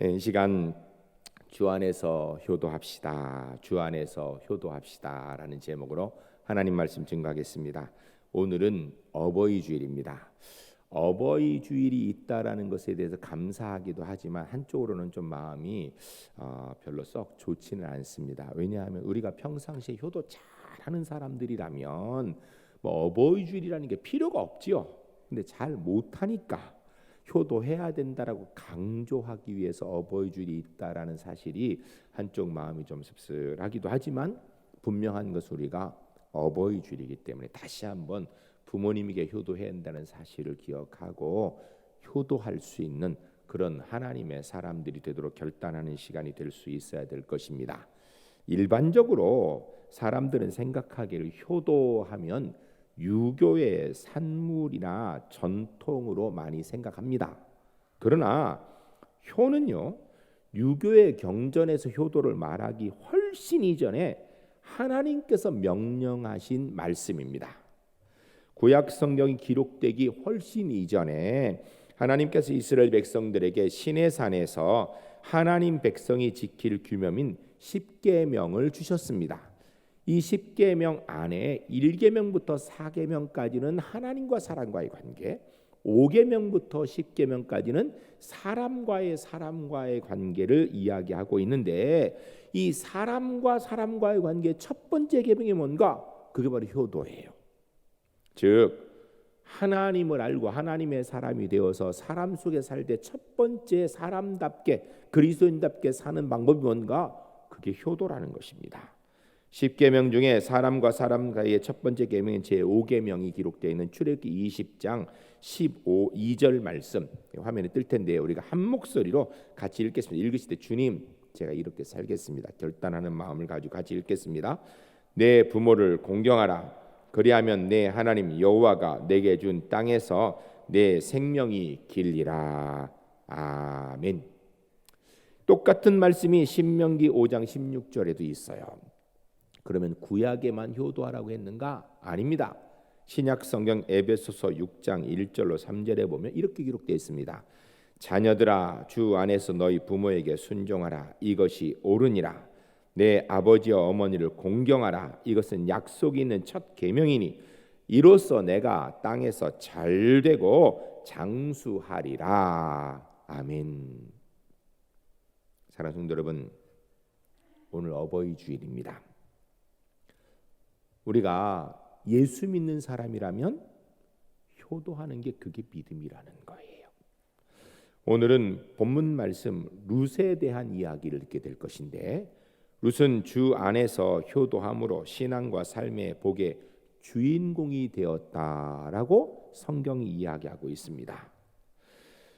이 시간 주 안에서 효도합시다. 주 안에서 효도합시다라는 제목으로 하나님 말씀 증거하겠습니다. 오늘은 어버이 주일입니다. 어버이 주일이 있다라는 것에 대해서 감사하기도 하지만 한쪽으로는 좀 마음이 별로 썩 좋지는 않습니다. 왜냐하면 우리가 평상시에 효도 잘하는 사람들이라면 뭐 어버이 주일이라는 게 필요가 없지요. 근데 잘 못하니까 효도해야 된다라고 강조하기 위해서 어버이 주일이 있다라는 사실이 한쪽 마음이 좀 씁쓸하기도 하지만 분명한 것은 우리가 어버이 주일이기 때문에 다시 한번 부모님에게 효도해야 한다는 사실을 기억하고 효도할 수 있는 그런 하나님의 사람들이 되도록 결단하는 시간이 될 수 있어야 될 것입니다. 일반적으로 사람들은 생각하기를 효도하면 유교의 산물이나 전통으로 많이 생각합니다. 그러나 효는요, 유교의 경전에서 효도를 말하기 훨씬 이전에 하나님께서 명령하신 말씀입니다. 구약 성경이 기록되기 훨씬 이전에 하나님께서 이스라엘 백성들에게 시내산에서 하나님 백성이 지킬 규명인 십계명을 주셨습니다. 이 십계명 안에 1계명부터 4계명까지는 하나님과 사람과의 관계, 5계명부터 10계명까지는 사람과의 관계를 이야기하고 있는데 이 사람과 사람과의 관계의 첫 번째 계명이 뭔가? 그게 바로 효도예요. 즉 하나님을 알고 하나님의 사람이 되어서 사람 속에 살 때 첫 번째 사람답게 그리스도인답게 사는 방법이 뭔가? 그게 효도라는 것입니다. 10계명 중에 사람과 사람 사이의 첫 번째 계명인 제5계명이 기록되어 있는 출애굽기 20장 15, 2절 말씀 화면에 뜰 텐데요. 우리가 한 목소리로 같이 읽겠습니다. 읽으실 때 주님 제가 이렇게 살겠습니다. 결단하는 마음을 가지고 같이 읽겠습니다. 내 부모를 공경하라. 그리하면 내 하나님 여호와가 내게 준 땅에서 내 생명이 길리라. 아멘. 똑같은 말씀이 신명기 5장 16절에도 있어요. 그러면 구약에만 효도하라고 했는가? 아닙니다. 신약 성경 에베소서 6장 1절로 3절에 보면 이렇게 기록되어 있습니다. 자녀들아 주 안에서 너희 부모에게 순종하라. 이것이 옳으니라. 내 아버지와 어머니를 공경하라. 이것은 약속이 있는 첫 계명이니 이로써 내가 땅에서 잘되고 장수하리라. 아멘. 사랑하는 성도 여러분, 오늘 어버이 주일입니다. 우리가 예수 믿는 사람이라면 효도하는 게 그게 믿음이라는 거예요. 오늘은 본문 말씀 룻에 대한 이야기를 듣게 될 것인데 룻은 주 안에서 효도함으로 신앙과 삶의 복의 주인공이 되었다라고 성경이 이야기하고 있습니다.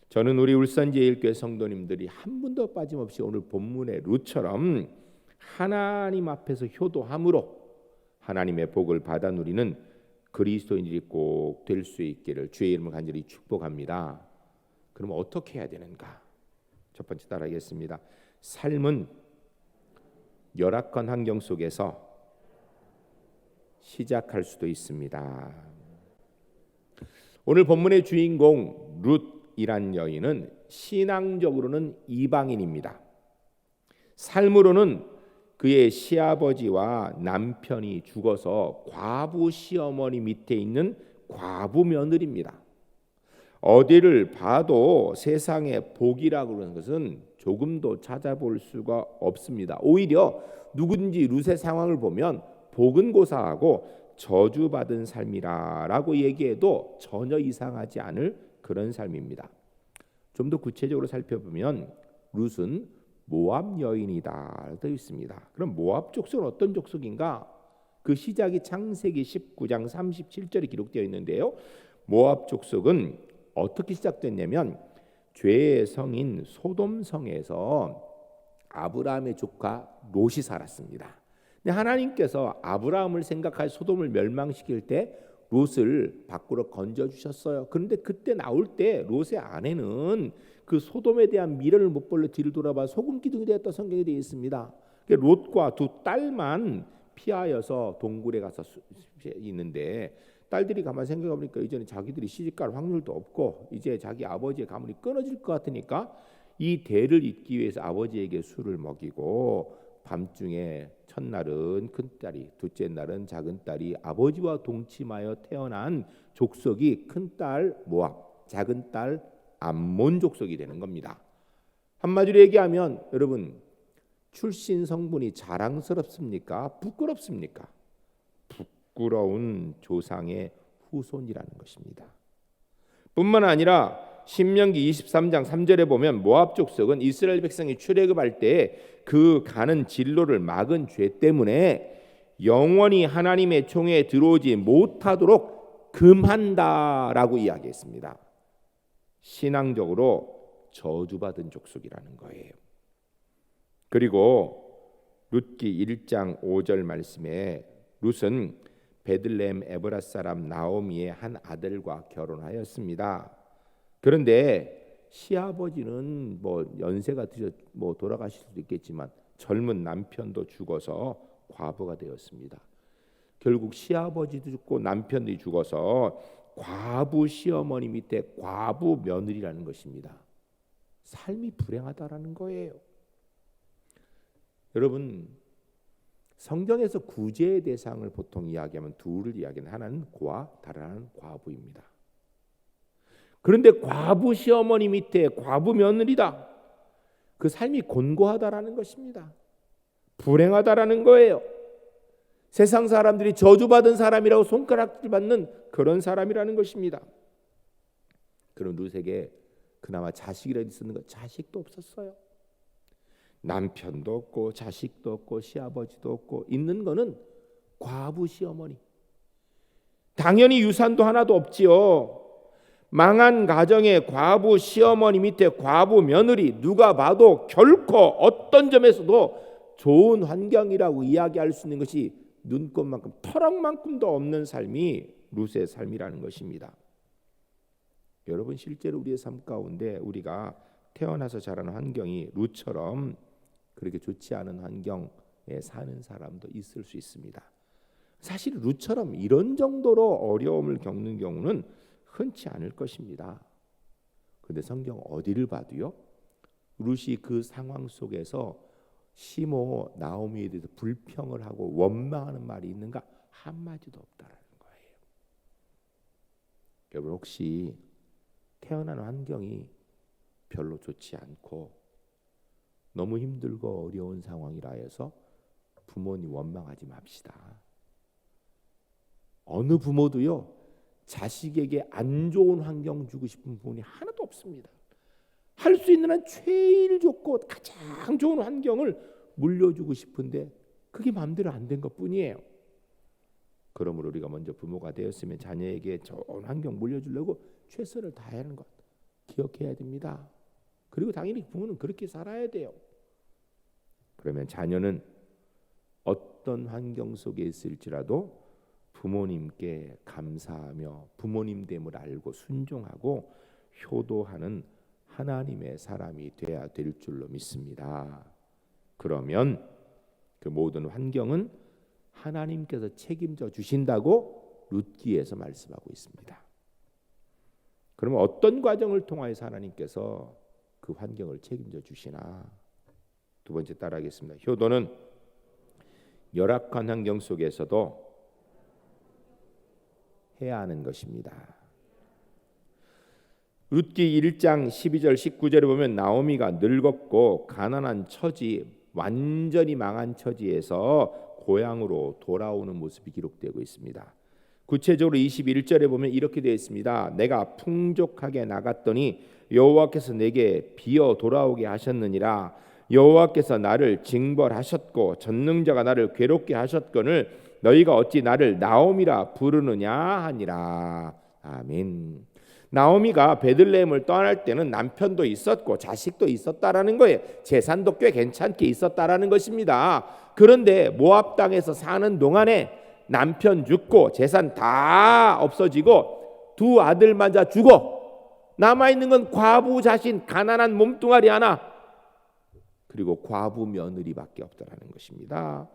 저는 우리 울산제일교회 성도님들이 한 분도 빠짐없이 오늘 본문의 룻처럼 하나님 앞에서 효도함으로 하나님의 복을 받아 누리는 그리스도인들이 꼭 될 수 있기를 주의 이름을 간절히 축복합니다. 그럼 어떻게 해야 되는가? 첫 번째 따라하겠습니다. 삶은 열악한 환경 속에서 시작할 수도 있습니다. 오늘 본문의 주인공 룻이란 여인은 신앙적으로는 이방인입니다. 삶으로는 그의 시아버지와 남편이 죽어서 과부 시어머니 밑에 있는 과부 며느리입니다. 어디를 봐도 세상의 복이라고 하는 것은 조금도 찾아볼 수가 없습니다. 오히려 누구든지 룻의 상황을 보면 복은 고사하고 저주받은 삶이라고 얘기해도 전혀 이상하지 않을 그런 삶입니다. 좀 더 구체적으로 살펴보면 룻은 모압 여인이다 되어 있습니다. 그럼 모압 족속은 어떤 족속인가? 그 시작이 창세기 19장 37절에 기록되어 있는데요. 모압 족속은 어떻게 시작됐냐면 죄의 성인 소돔성에서 아브라함의 조카 롯이 살았습니다. 근데 하나님께서 아브라함을 생각하여 소돔을 멸망시킬 때 롯을 밖으로 건져 주셨어요. 그런데 그때 나올 때 롯의 아내는 그 소돔에 대한 미련을 못 버려 뒤를 돌아봐 소금 기둥이 되었다 성경에 되어 있습니다. 롯과 두 딸만 피하여서 동굴에 가서 있는데 딸들이 가만 생각해 보니까 이제는 자기들이 시집갈 확률도 없고 이제 자기 아버지의 가문이 끊어질 것 같으니까 이 대를 잇기 위해서 아버지에게 술을 먹이고 밤중에 첫날은 큰딸이, 둘째 날은 작은딸이 아버지와 동침하여 태어난 족속이 큰딸 모압, 작은딸 암몬 족속이 되는 겁니다. 한마디로 얘기하면 여러분, 출신 성분이 자랑스럽습니까? 부끄럽습니까? 부끄러운 조상의 후손이라는 것입니다. 뿐만 아니라 신명기 23장 3절에 보면 모압 족속은 이스라엘 백성이 출애굽할 때 그 가는 진로를 막은 죄 때문에 영원히 하나님의 총회에 들어오지 못하도록 금한다라고 이야기했습니다. 신앙적으로 저주받은 족속이라는 거예요. 그리고 룻기 1장 5절 말씀에 룻은 베들레헴 에브라 사람 나오미의 한 아들과 결혼하였습니다. 그런데 시아버지는 연세가 드셔 돌아가실 수도 있겠지만 젊은 남편도 죽어서 과부가 되었습니다. 결국 시아버지도 죽고 남편도 죽어서 과부 시어머니 밑에 과부 며느리라는 것입니다. 삶이 불행하다라는 거예요. 여러분, 성경에서 구제의 대상을 보통 이야기하면 둘을 이야기하는, 하나는 고아, 다른 하나는 과부입니다. 그런데 과부 시어머니 밑에 과부 며느리다. 그 삶이 곤고하다라는 것입니다. 불행하다라는 거예요. 세상 사람들이 저주받은 사람이라고 손가락질 받는 그런 사람이라는 것입니다. 그런 룻에게 그나마 자식이라도 있었는가? 자식도 없었어요. 남편도 없고 자식도 없고 시아버지도 없고, 있는 거는 과부 시어머니. 당연히 유산도 하나도 없지요. 망한 가정의 과부 시어머니 밑에 과부 며느리, 누가 봐도 결코 어떤 점에서도 좋은 환경이라고 이야기할 수 있는 것이 눈꽃만큼 터럭만큼도 없는 삶이 룻의 삶이라는 것입니다. 여러분, 실제로 우리의 삶 가운데 우리가 태어나서 자라는 환경이 룻처럼 그렇게 좋지 않은 환경에 사는 사람도 있을 수 있습니다. 사실 룻처럼 이런 정도로 어려움을 겪는 경우는 흔치 않을 것입니다. 그런데 성경 어디를 봐도요, 룻이 그 상황 속에서 시모 나오미에 대해서 불평을 하고 원망하는 말이 있는가? 한마디도 없다라는 거예요. 여러분, 혹시 태어난 환경이 별로 좋지 않고 너무 힘들고 어려운 상황이라 해서 부모님 원망하지 맙시다. 어느 부모도요, 자식에게 안 좋은 환경 주고 싶은 부모님 하나도 없습니다. 할 수 있는 한 제일 좋고 가장 좋은 환경을 물려주고 싶은데 그게 마음대로 안 된 것뿐이에요. 그러므로 우리가 먼저 부모가 되었으면 자녀에게 좋은 환경 물려주려고 최선을 다해야 하는 것 기억해야 됩니다. 그리고 당연히 부모는 그렇게 살아야 돼요. 그러면 자녀는 어떤 환경 속에 있을지라도 부모님께 감사하며 부모님됨을 알고 순종하고 효도하는 하나님의 사람이 돼야 될 줄로 믿습니다. 그러면 그 모든 환경은 하나님께서 책임져 주신다고 룻기에서 말씀하고 있습니다. 그러면 어떤 과정을 통하여서 하나님께서 그 환경을 책임져 주시나? 두 번째 따라하겠습니다. 효도는 열악한 환경 속에서도 해야 하는 것입니다. 룻기 1장 12절 19절에 보면 나오미가 늙었고 가난한 처지, 완전히 망한 처지에서 고향으로 돌아오는 모습이 기록되고 있습니다. 구체적으로 21절에 보면 이렇게 되어 있습니다. 내가 풍족하게 나갔더니 여호와께서 내게 비어 돌아오게 하셨느니라. 여호와께서 나를 징벌하셨고 전능자가 나를 괴롭게 하셨거늘 너희가 어찌 나를 나오미라 부르느냐 하니라. 아멘. 나오미가 베들레헴을 떠날 때는 남편도 있었고 자식도 있었다라는 거예요. 재산도 꽤 괜찮게 있었다라는 것입니다. 그런데 모압 땅에서 사는 동안에 남편 죽고 재산 다 없어지고 두 아들만 다 죽어 남아있는 건 과부 자신 가난한 몸뚱아리 하나, 그리고 과부 며느리밖에 없다라는 것입니다.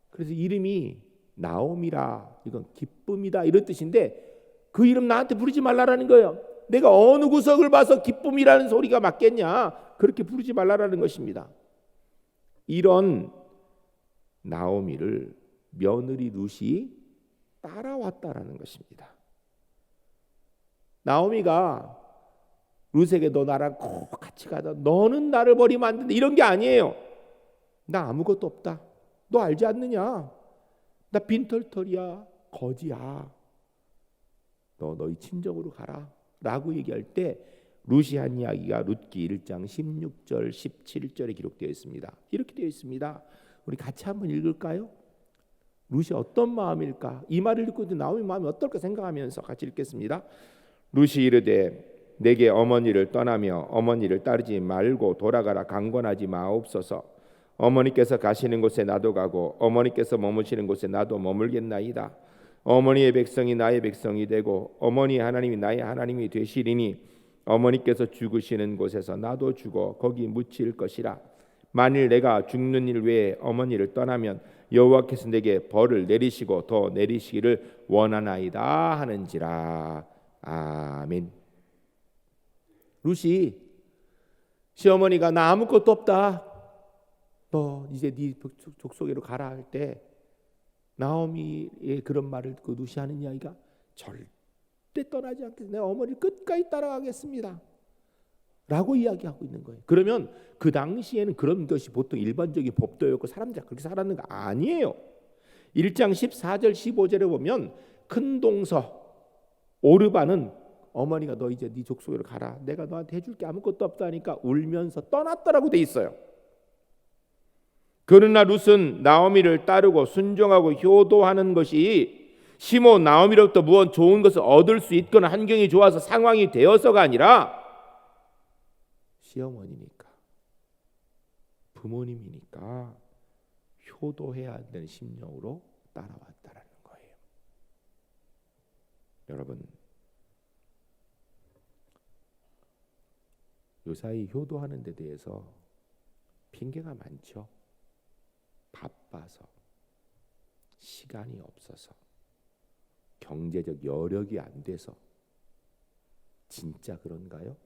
그래서 이름이 나오미라, 이건 기쁨이다 이런 뜻인데 그 이름 나한테 부르지 말라라는 거예요. 내가 어느 구석을 봐서 기쁨이라는 소리가 맞겠냐? 그렇게 부르지 말라라는 것입니다. 이런 나오미를 며느리 룻이 따라왔다라는 것입니다. 나오미가 룻에게 너 나랑 꼭 같이 가자. 너는 나를 버리면 안 된다. 이런 게 아니에요. 나 아무것도 없다. 너 알지 않느냐? 나 빈털털이야. 거지야. 너 너희 친정으로 가라. 라고 얘기할 때 룻이 한 이야기가 룻기 1장 16절 17절에 기록되어 있습니다. 이렇게 되어 있습니다. 우리 같이 한번 읽을까요? 룻이 어떤 마음일까? 이 말을 듣고 나오미 마음이 어떨까 생각하면서 같이 읽겠습니다. 룻이 이르되 내게 어머니를 떠나며 어머니를 따르지 말고 돌아가라 강권하지 마옵소서. 어머니께서 가시는 곳에 나도 가고 어머니께서 머무시는 곳에 나도 머물겠나이다. 어머니의 백성이 나의 백성이 되고 어머니 하나님이 나의 하나님이 되시리니 어머니께서 죽으시는 곳에서 나도 죽어 거기 묻힐 것이라. 만일 내가 죽는 일 외에 어머니를 떠나면 여호와께서 내게 벌을 내리시고 더 내리시기를 원하나이다 하는지라. 아멘. 룻이 시어머니가 나 아무것도 없다. 너 이제 네 족속으로 가라 할 때 나오미의 그런 말을 듣고 룻이 하는 이야기가 절대 떠나지 않겠습니다. 내 어머니를 끝까지 따라가겠습니다. 라고 이야기하고 있는 거예요. 그러면 그 당시에는 그런 것이 보통 일반적인 법도였고 사람들이 그렇게 살았는 거 아니에요. 1장 14절 15절에 보면 큰 동서 오르바는 어머니가 너 이제 네 족속으로 가라. 내가 너한테 해줄 게 아무것도 없다니까 울면서 떠났더라고 돼 있어요. 그러나 룻은 나오미를 따르고 순종하고 효도하는 것이 시모 나오미로부터 무언 좋은 것을 얻을 수 있거나 환경이 좋아서 상황이 되어서가 아니라 시어머니니까 부모님이니까 효도해야 되는 심령으로 따라왔다라는 거예요. 여러분, 요사이 효도하는 데 대해서 핑계가 많죠. 바빠서, 시간이 없어서, 경제적 여력이 안 돼서. 진짜 그런가요?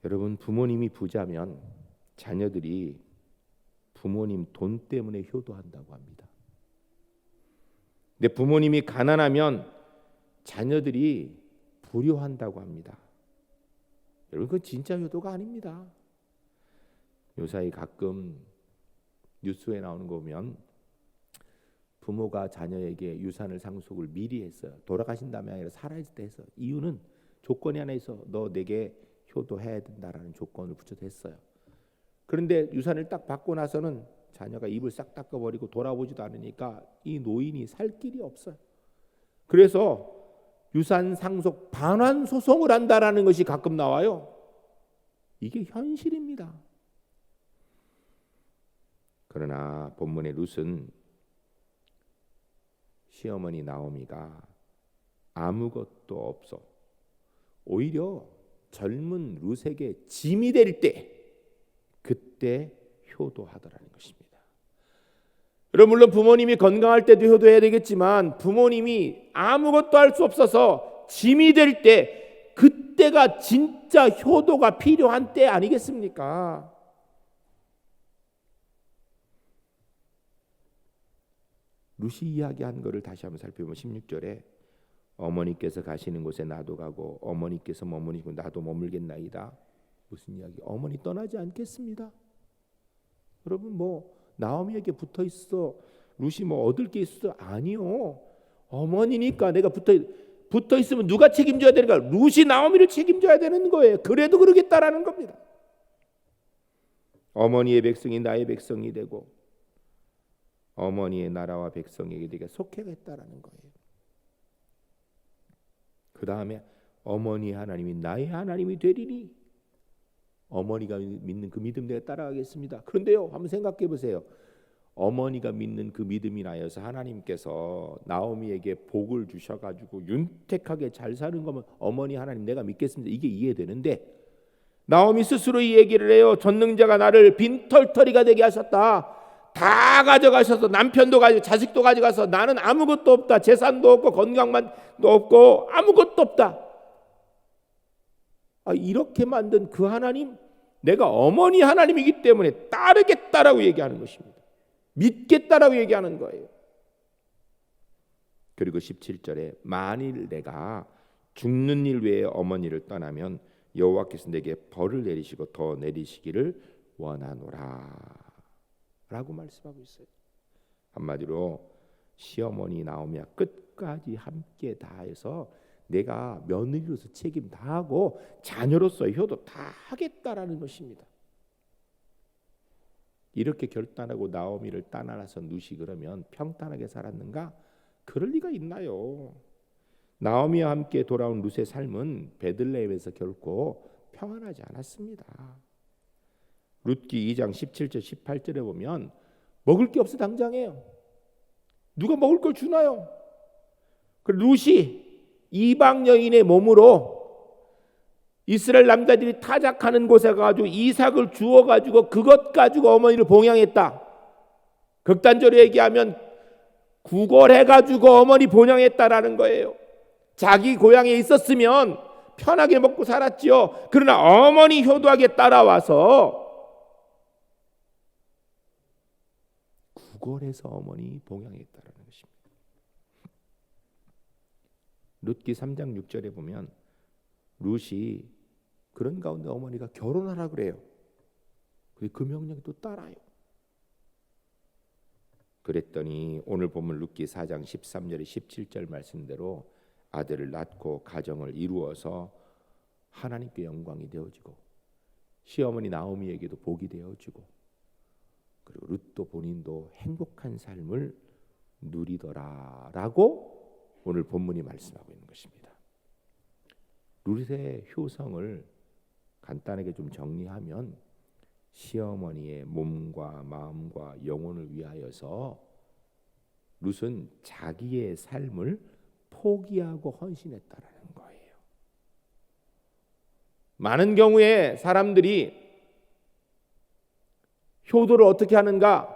여러분, 부모님이 부자면 자녀들이 부모님 돈 때문에 효도한다고 합니다. 근데 부모님이 가난하면 자녀들이 불효한다고 합니다. 여러분, 그건 진짜 효도가 아닙니다. 요사이 가끔 뉴스에 나오는 거 보면 부모가 자녀에게 유산을 상속을 미리 했어요. 돌아가신 다음에 아니라 살아있을 때 했어요. 이유는 조건이 하나 있어. 너 내게 효도해야 된다라는 조건을 붙여서 했어요. 그런데 유산을 딱 받고 나서는 자녀가 입을 싹 닦아버리고 돌아보지도 않으니까 이 노인이 살 길이 없어요. 그래서 유산 상속 반환 소송을 한다라는 것이 가끔 나와요. 이게 현실입니다. 그러나 본문의 룻은 시어머니 나오미가 아무것도 없어 오히려 젊은 룻에게 짐이 될 때 그때 효도하더라는 것입니다. 여러분, 물론 부모님이 건강할 때도 효도해야 되겠지만 부모님이 아무것도 할 수 없어서 짐이 될 때 그때가 진짜 효도가 필요한 때 아니겠습니까? 룻이 이야기한 것을 다시 한번 살펴보면 16절에 어머니께서 가시는 곳에 나도 가고 어머니께서 머무시고 나도 머물겠나이다. 무슨 이야기? 어머니 떠나지 않겠습니다. 여러분, 뭐 나오미에게 붙어 있어 룻이 뭐 얻을 게 있어? 아니요. 어머니니까 내가 붙어 있으면 누가 책임져야 되는가? 룻이 나오미를 책임져야 되는 거예요. 그래도 그러겠다라는 겁니다. 어머니의 백성이 나의 백성이 되고 어머니의 나라와 백성에게 내가 속해겠다라는 거예요. 그 다음에 어머니 하나님이 나의 하나님이 되리니 어머니가 믿는 그 믿음 내가 따라가겠습니다. 그런데요, 한번 생각해 보세요. 어머니가 믿는 그 믿음이 나여서 하나님께서 나오미에게 복을 주셔가지고 윤택하게 잘 사는 거면 어머니 하나님 내가 믿겠습니다. 이게 이해되는데 나오미 스스로 이 얘기를 해요. 전능자가 나를 빈털터리가 되게 하셨다. 다 가져가셔서 남편도 가지고 자식도 가져가서 나는 아무것도 없다. 재산도 없고 건강만도 없고 아무것도 없다. 이렇게 만든 그 하나님, 내가 어머니 하나님이기 때문에 따르겠다라고 얘기하는 것입니다. 믿겠다라고 얘기하는 거예요. 그리고 17절에 만일 내가 죽는 일 외에 어머니를 떠나면 여호와께서 내게 벌을 내리시고 더 내리시기를 원하노라 라고 말씀하고 있어요. 한마디로 시어머니 나오며 끝까지 함께 다해서 내가 며느리로서 책임 다하고 자녀로서의 효도 다 하겠다라는 것입니다. 이렇게 결단하고 나오미를 떠나서 룻이 그러면 평탄하게 살았는가? 그럴 리가 있나요? 나오미와 함께 돌아온 룻의 삶은 베들레헴에서 결코 평안하지 않았습니다. 룻기 2장 17절 18절에 보면 먹을 게 없어 당장에요. 누가 먹을 걸 주나요? 그 룻이 이방 여인의 몸으로 이스라엘 남자들이 타작하는 곳에 가지고 이삭을 주워 가지고 그것 가지고 어머니를 봉양했다. 극단적으로 얘기하면 구걸해 가지고 어머니 봉양했다라는 거예요. 자기 고향에 있었으면 편하게 먹고 살았지요. 그러나 어머니 효도하게 따라와서 구걸해서 어머니 봉양했다라는 것입니다. 룻기 3장 6절에 보면 룻이 그런 가운데 어머니가 결혼하라 그래요. 그 명령에 또 따라요. 그랬더니 오늘 보면 룻기 4장 13절에 17절 말씀대로 아들을 낳고 가정을 이루어서 하나님께 영광이 되어지고 시어머니 나오미에게도 복이 되어지고 그리고 룻도 본인도 행복한 삶을 누리더라라고 오늘 본문이 말씀하고 있는 것입니다. 룻의 효성을 간단하게 좀 정리하면 시어머니의 몸과 마음과 영혼을 위하여서 룻은 자기의 삶을 포기하고 헌신했다라는 거예요. 많은 경우에 사람들이 효도를 어떻게 하는가?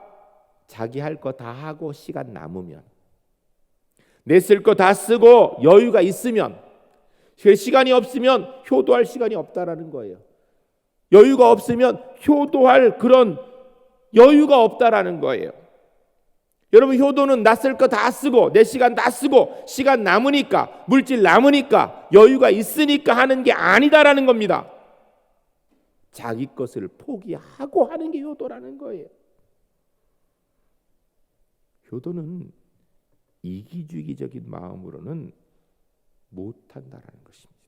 자기 할 거 다 하고 시간 남으면 내 쓸 거 다 쓰고 여유가 있으면 시간이 없으면 효도할 시간이 없다라는 거예요. 여유가 없으면 효도할 그런 여유가 없다라는 거예요. 여러분 효도는 나 쓸 거 다 쓰고 내 시간 다 쓰고 시간 남으니까 물질 남으니까 여유가 있으니까 하는 게 아니다라는 겁니다. 자기 것을 포기하고 하는 게 효도라는 거예요. 효도는 이기주의적인 마음으로는 못한다라는 것입니다.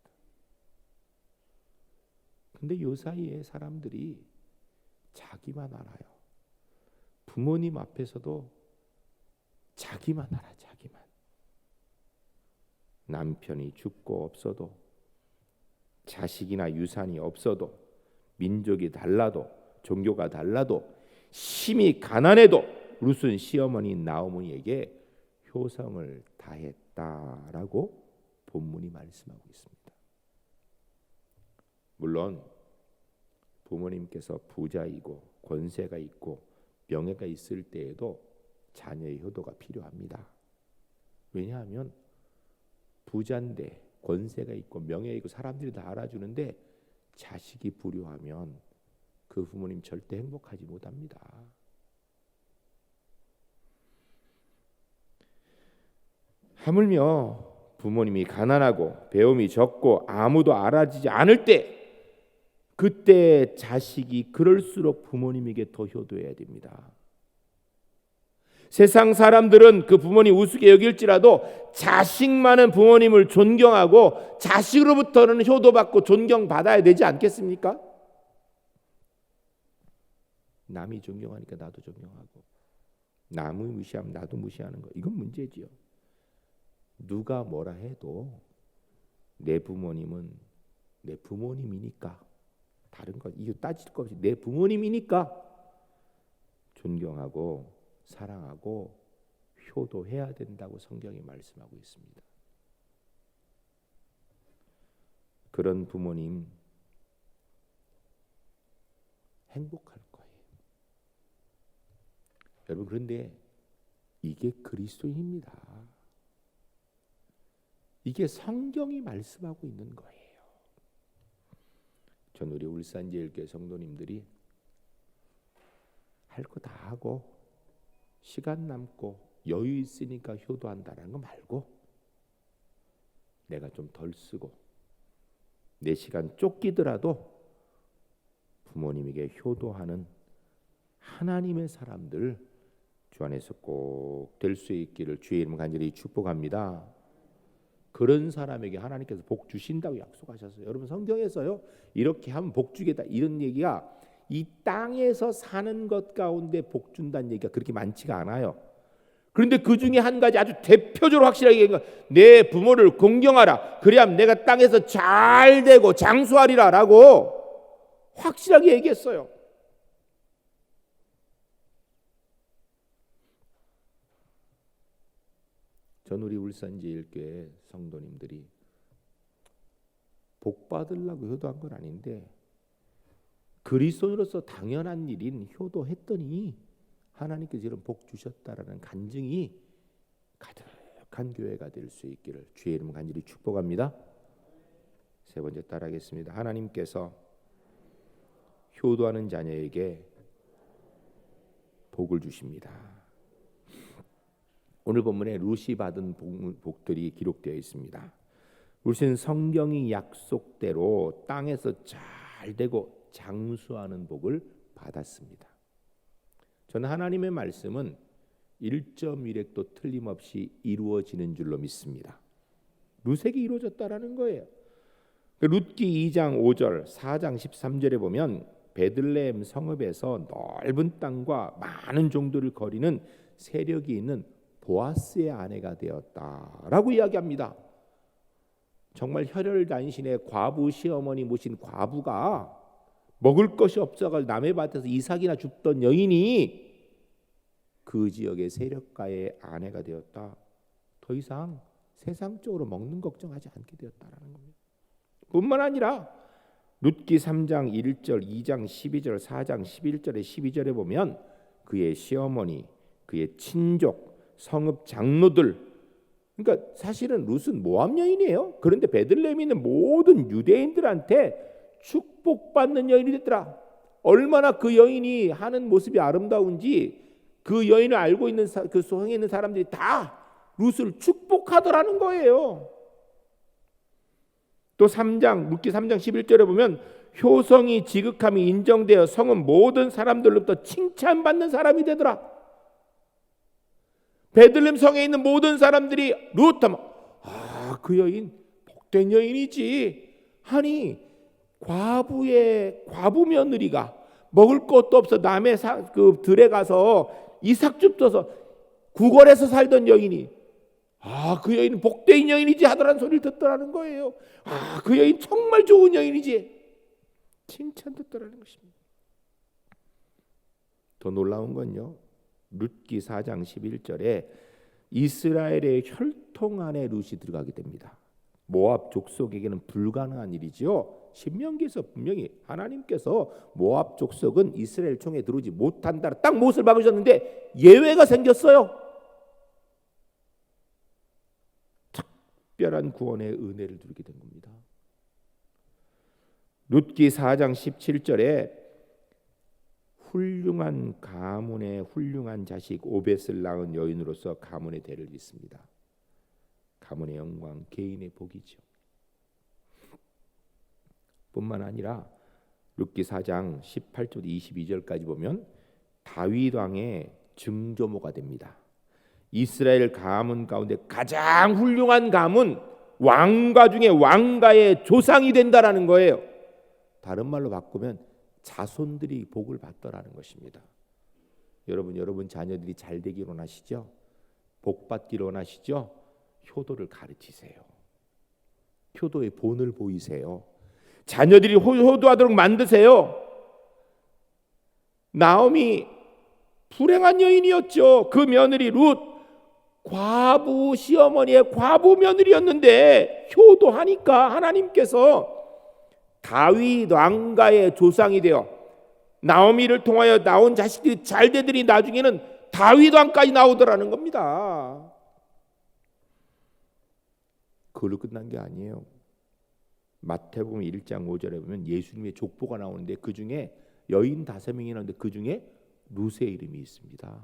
근데 요 사이에 사람들이 자기만 알아요. 부모님 앞에서도 자기만 알아, 자기만. 남편이 죽고 없어도, 자식이나 유산이 없어도, 민족이 달라도, 종교가 달라도, 심히 가난해도 룻은 시어머니 나오미에게 효성을 다했다라고 본문이 말씀하고 있습니다. 물론 부모님께서 부자이고 권세가 있고 명예가 있을 때에도 자녀의 효도가 필요합니다. 왜냐하면 부자인데 권세가 있고 명예 있고 사람들이 다 알아주는데 자식이 불효하면 그 부모님 절대 행복하지 못합니다. 하물며 부모님이 가난하고 배움이 적고 아무도 알아주지 않을 때 그때 자식이 그럴수록 부모님에게 더 효도해야 됩니다. 세상 사람들은 그 부모님 우습게 여길지라도 자식 많은 부모님을 존경하고 자식으로부터는 효도받고 존경받아야 되지 않겠습니까? 남이 존경하니까 나도 존경하고 남이 무시하면 나도 무시하는 거, 이건 문제지요. 누가 뭐라 해도 내 부모님은 내 부모님이니까, 다른 거 이유 따질 거 없이 내 부모님이니까 존경하고 사랑하고 효도해야 된다고 성경이 말씀하고 있습니다. 그런 부모님 행복할 거예요. 여러분, 그런데 이게 그리스도인입니다. 이게 성경이 말씀하고 있는 거예요. 전 우리 울산제일교회 성도님들이 할 거 다 하고 시간 남고 여유 있으니까 효도한다는 거 말고, 내가 좀 덜 쓰고 내 시간 쫓기더라도 부모님에게 효도하는 하나님의 사람들 주 안에서 꼭 될 수 있기를 주의 이름 간절히 축복합니다. 그런 사람에게 하나님께서 복 주신다고 약속하셨어요. 여러분, 성경에서요, 이렇게 하면 복 주겠다 이런 얘기가, 이 땅에서 사는 것 가운데 복 준다는 얘기가 그렇게 많지가 않아요. 그런데 그 중에 한 가지 아주 대표적으로 확실하게 얘기한 거, 내 부모를 공경하라, 그래야 내가 땅에서 잘 되고 장수하리라 라고 확실하게 얘기했어요. 전 우리 울산제일교회 성도님들이 복 받으려고 효도한 건 아닌데, 그리스도인으로서 당연한 일인 효도했더니 하나님께서 이런 복 주셨다라는 간증이 가득한 교회가 될 수 있기를 주의 이름 간절히 축복합니다. 세 번째 따라하겠습니다. 하나님께서 효도하는 자녀에게 복을 주십니다. 오늘 본문에 룻이 받은 복들이 기록되어 있습니다. 룻은 성경이 약속대로 땅에서 잘 되고 장수하는 복을 받았습니다. 저는 하나님의 말씀은 1.1획도 틀림없이 이루어지는 줄로 믿습니다. 룻에게 이루어졌다라는 거예요. 룻기 2장 5절, 4장 13절에 보면 베들레헴 성읍에서 넓은 땅과 많은 종들을 거리는 세력이 있는 보아스의 아내가 되었다라고 이야기합니다. 정말 혈혈단신의 과부 시어머니 모신 과부가 먹을 것이 없어서 남의 밭에서 이삭이나 줍던 여인이 그 지역의 세력가의 아내가 되었다. 더 이상 세상적으로 먹는 걱정하지 않게 되었다라는 겁니다. 뿐만 아니라 룻기 3장 1절, 2장 12절, 4장 11절에 12절에 보면 그의 시어머니, 그의 친족, 성읍 장로들, 그러니까 사실은 룻은 모압 여인이에요. 그런데 베들레헴에 있는 모든 유대인들한테 축복받는 여인이 됐더라. 얼마나 그 여인이 하는 모습이 아름다운지 그 여인을 알고 있는 그 소행에 있는 사람들이 다 룻을 축복하더라는 거예요. 또 3장 룻기 3장 11절에 보면 효성이 지극함이 인정되어 성은 모든 사람들로부터 칭찬받는 사람이 되더라. 베들레헴 성에 있는 모든 사람들이 룻하면 그 여인 복된 여인이지 하니, 과부 며느리가 먹을 것도 없어 남의 그 들에 가서 이삭 줍어서 구걸해서 살던 여인이 그 여인은 복된 여인이지 하더라는 소리를 듣더라는 거예요. 그 여인 정말 좋은 여인이지 칭찬 듣더라는 것입니다. 더 놀라운 건요, 룻기 4장 11절에 이스라엘의 혈통 안에 룻이 들어가게 됩니다. 모압 족속에게는 불가능한 일이지요. 신명기에서 분명히 하나님께서 모압 족속은 이스라엘 총에 들어오지 못한다 딱 못을 박으셨는데 예외가 생겼어요. 특별한 구원의 은혜를 누리게 된 겁니다. 룻기 4장 17절에 훌륭한 가문의 훌륭한 자식 오벳을 낳은 여인으로서 가문의 대를 잇습니다. 가문의 영광, 개인의 복이죠. 뿐만 아니라 룻기 4장 18절 22절까지 보면 다윗 왕의 증조모가 됩니다. 이스라엘 가문 가운데 가장 훌륭한 가문, 왕가 중에 왕가의 조상이 된다라는 거예요. 다른 말로 바꾸면 자손들이 복을 받더라는 것입니다. 여러분 자녀들이 잘 되기를 원하시죠? 복 받기를 원하시죠? 효도를 가르치세요. 효도의 본을 보이세요. 자녀들이 효도하도록 만드세요. 나오미 불행한 여인이었죠. 그 며느리 룻 과부 시어머니의 과부 며느리였는데 효도하니까 하나님께서 다윗 왕가의 조상이 되어 나오미를 통하여 나온 자식들이 잘 되더니 나중에는 다윗 왕까지 나오더라는 겁니다. 그걸로 끝난 게 아니에요. 마태복음 1장 5절에 보면 예수님의 족보가 나오는데 그 중에 여인 5명이 나오는데 그 중에 루세 이름이 있습니다.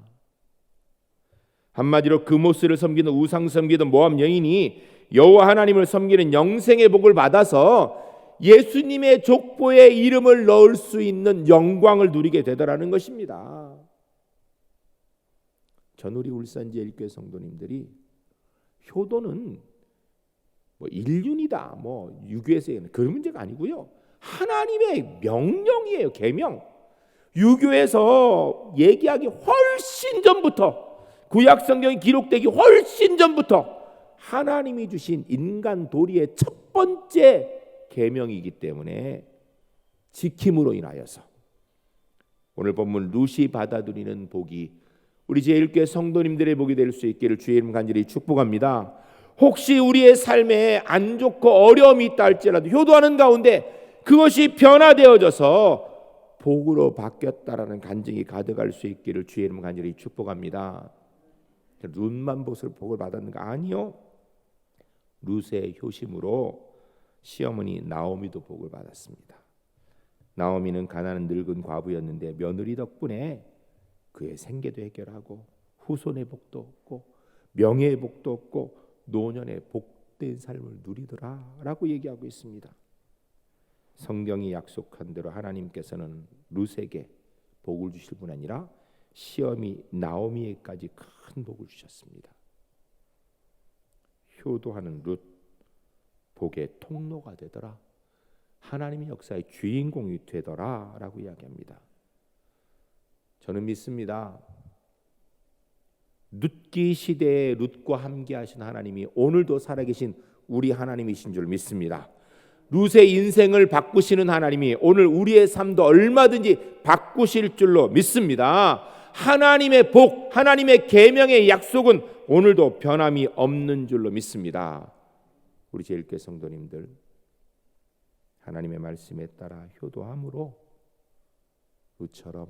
한마디로 그모스를 섬기는 우상 섬기던 모압 여인이 여호와 하나님을 섬기는 영생의 복을 받아서 예수님의 족보에 이름을 넣을 수 있는 영광을 누리게 되더라는 것입니다. 전우리 울산제일교회 성도님들이 효도는 뭐 인륜이다, 뭐 유교에서 그런 문제가 아니고요. 하나님의 명령이에요, 계명. 유교에서 얘기하기 훨씬 전부터, 구약 성경이 기록되기 훨씬 전부터 하나님이 주신 인간 도리의 첫 번째 계명이기 때문에 지킴으로 인하여서 오늘 본문 루시 받아들이는 복이 우리 제1교회 성도님들의 복이 될 수 있기를 주의 이름 간절히 축복합니다. 혹시 우리의 삶에 안 좋고 어려움이 있다 할지라도 효도하는 가운데 그것이 변화되어져서 복으로 바뀌었다라는 간증이 가득할 수 있기를 주의 이름 간절히 축복합니다. 눈만 보슬 복을 받았는가? 아니요. 루세의 효심으로 시어머니 나오미도 복을 받았습니다. 나오미는 가난한 늙은 과부였는데 며느리 덕분에 그의 생계도 해결하고 후손의 복도 얻고 명예의 복도 얻고 노년의 복된 삶을 누리더라라고 얘기하고 있습니다. 성경이 약속한 대로 하나님께서는 룻에게 복을 주실 뿐 아니라 시어미 나오미에까지 큰 복을 주셨습니다. 효도하는 룻, 복의 통로가 되더라. 하나님의 역사의 주인공이 되더라라고 이야기합니다. 저는 믿습니다. 룻기 시대에 룻과 함께 하신 하나님이 오늘도 살아계신 우리 하나님이신 줄 믿습니다. 룻의 인생을 바꾸시는 하나님이 오늘 우리의 삶도 얼마든지 바꾸실 줄로 믿습니다. 하나님의 복, 하나님의 계명의 약속은 오늘도 변함이 없는 줄로 믿습니다. 우리 제1교회 성도님들, 하나님의 말씀에 따라 효도함으로 룻처럼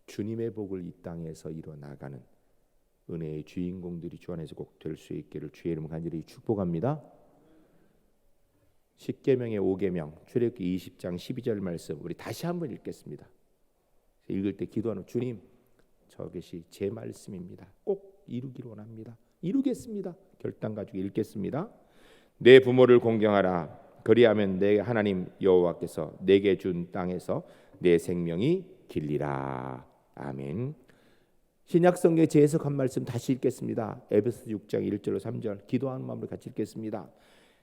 주님의 복을 이 땅에서 이뤄나가는 은혜의 주인공들이 주 안에서 꼭 될 수 있기를 주의 이름 간절히 축복합니다. 10계명의 5계명 출애굽기 20장 12절 말씀 우리 다시 한번 읽겠습니다. 읽을 때 기도하는 주님, 저것이 제 말씀입니다. 꼭 이루기를 원합니다. 이루겠습니다. 결단 가지고 읽겠습니다. 내 부모를 공경하라. 그리하면 내 하나님 여호와께서 내게 준 땅에서 내 생명이 길리라. 아멘. 신약성경 재해석한 말씀 다시 읽겠습니다. 에베소 6장 1절로 3절 기도하는 마음으로 같이 읽겠습니다.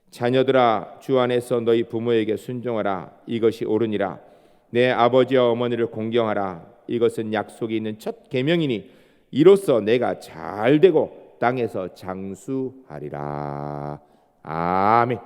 자녀들아, 주 안에서 너희 부모에게 순종하라. 이것이 옳으니라. 내 아버지와 어머니를 공경하라. 이것은 약속이 있는 첫 계명이니 이로써 내가 잘되고 땅에서 장수하리라. 아멘.